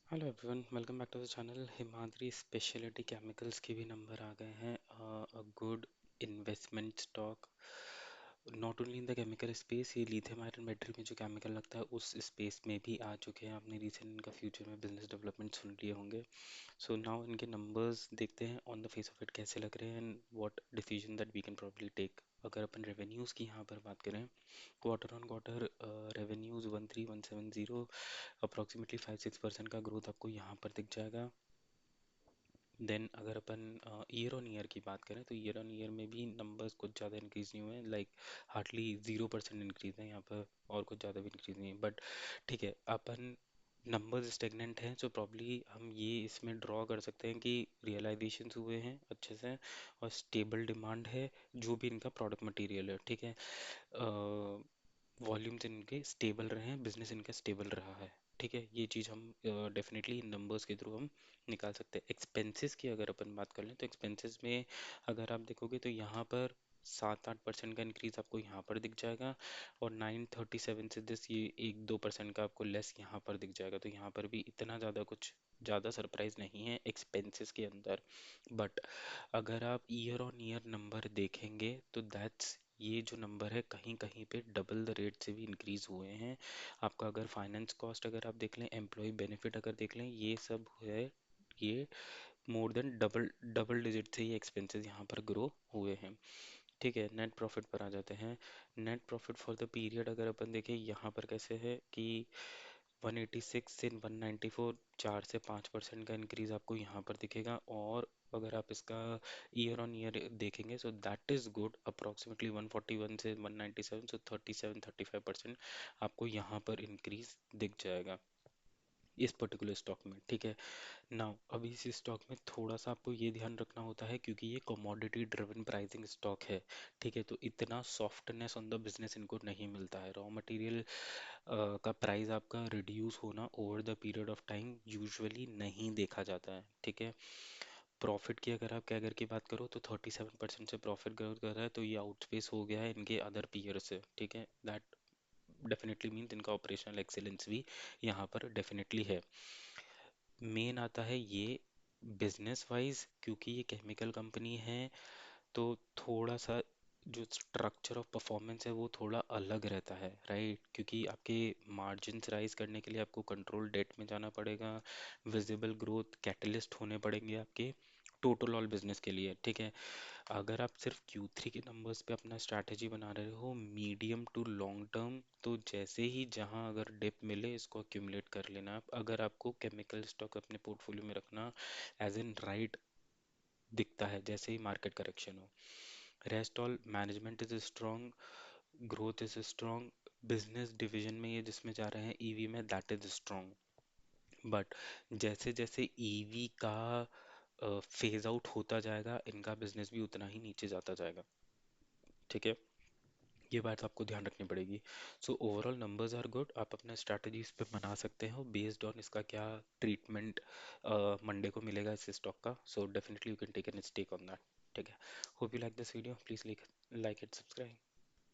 Hello everyone, welcome back to the channel. Himadri speciality chemicals के भी number आ गए हैं। A good investment stock not only in the chemical space, ये lithium iron battery में जो केमिकल लगता है उस स्पेस में भी आ चुके हैं। आपने रिसेंट इनका फ्यूचर में बिजनेस डेवलपमेंट सुन लिए होंगे। सो नाउ इनके नंबर्स देखते हैं on the face of it कैसे लग रहे हैं and what decision that we can probably take. अगर अपन रेवेन्यूज़ की यहाँ पर बात करें, quarter on quarter revenues 13170, approximately 5-6% का ग्रोथ आपको यहाँ पर दिख जाएगा। देन अगर अपन ईयर ऑन ईयर की बात करें तो ईयर ऑन ईयर में भी नंबर्स कुछ ज़्यादा इंक्रीज नहीं हुए हैं, लाइक हार्डली 0% इंक्रीज है यहाँ पर, और कुछ ज़्यादा भी इंक्रीज नहीं है। बट ठीक है, अपन नंबर्स स्टेगनेंट हैं, सो प्रॉब्ली हम ये इसमें ड्रॉ कर सकते हैं कि रियलाइजेशंस हुए हैं अच्छे से और स्टेबल डिमांड है जो भी इनका प्रोडक्ट मटेरियल है। ठीक है, वॉल्यूम्स इनके स्टेबल रहे हैं, बिजनेस इनका स्टेबल रहा है। ठीक है, ये चीज़ हम डेफिनेटली इन नंबर्स के थ्रू हम निकाल सकते हैं। एक्सपेंसेस की अगर अपन बात कर लें तो एक्सपेंसेस में अगर आप देखोगे तो यहाँ पर 7-8% का इंक्रीज आपको यहाँ पर दिख जाएगा, और 937 से दिस ये 1-2% का आपको लेस यहाँ पर दिख जाएगा। तो यहाँ पर भी इतना ज़्यादा कुछ ज़्यादा सरप्राइज नहीं है एक्सपेंसेस के अंदर। बट अगर आप ईयर ऑन ईयर नंबर देखेंगे तो दैट्स, ये जो नंबर है कहीं कहीं पे डबल द रेट से भी इंक्रीज हुए हैं। आपका अगर फाइनेंस कॉस्ट अगर आप देख लें, एम्प्लॉय बेनिफिट अगर देख लें, ये सब है, ये more than double double digit से ये एक्सपेंसेस यहाँ पर ग्रो हुए हैं। ठीक है, नेट प्रॉफिट पर आ जाते हैं। Net profit for the period अगर अपन देखें यहाँ पर कैसे है कि 186 से 194, 4 से 5% का इंक्रीज आपको यहाँ पर दिखेगा। और अगर आप इसका ईयर ऑन ईयर देखेंगे so that is good, approximately 141 से 197, सो 37-35% आपको यहाँ पर इंक्रीज दिख जाएगा इस पर्टिकुलर स्टॉक में। ठीक है, नाउ अभी इस स्टॉक में थोड़ा सा आपको ये ध्यान रखना होता है क्योंकि ये कमोडिटी ड्रिवन प्राइसिंग स्टॉक है। ठीक है, तो इतना सॉफ्टनेस ऑन द बिजनेस इनको नहीं मिलता है। रॉ मटेरियल का प्राइस आपका रिड्यूस होना over the period of time usually नहीं देखा जाता है। ठीक है, प्रॉफिट की अगर आप कैगर की बात करो तो 37% से प्रॉफिट ग्रोथ कर रहा है, तो ये आउटस्पेस हो गया है इनके अदर पीयर से। ठीक है, दैट डेफिनेटली मीन्स इनका ऑपरेशनल एक्सेलेंस भी यहाँ पर डेफिनेटली है। मेन आता है ये बिजनेस वाइज, क्योंकि ये केमिकल कंपनी है तो थोड़ा सा जो स्ट्रक्चर ऑफ परफॉर्मेंस है वो थोड़ा अलग रहता है, राइट? क्योंकि आपके मार्जिन्स राइज करने के लिए आपको कंट्रोल डेट में जाना पड़ेगा, विजिबल ग्रोथ कैटलिस्ट होने पड़ेंगे आपके टोटल ऑल बिजनेस के लिए। ठीक है, अगर आप सिर्फ Q3 के नंबर्स पे अपना स्ट्रैटेजी बना रहे हो मीडियम टू लॉन्ग टर्म, तो जैसे ही जहां अगर डिप मिले इसको अक्यूमुलेट कर लेना। आप अगर आपको केमिकल स्टॉक अपने पोर्टफोलियो में रखना एज एन राइट दिखता है जैसे ही मार्केट करेक्शन हो। Rest all management is strong, growth is strong, business division में ये जिसमें जा रहे हैं ईवी में, दैट इज स्ट्रॉन्ग। बट जैसे जैसे ईवी का फेज आउट होता जाएगा इनका बिजनेस भी उतना ही नीचे जाता जाएगा। ठीक है, ये बात आपको ध्यान रखनी पड़ेगी। So overall numbers are good, आप अपने स्ट्रैटेजीज पे बना सकते हो बेस्ड ऑन इसका क्या ट्रीटमेंट मंडे को मिलेगा इस स्टॉक का। So definitely you can take an stake on that. ठीक है, hope you like this video, please like it, subscribe.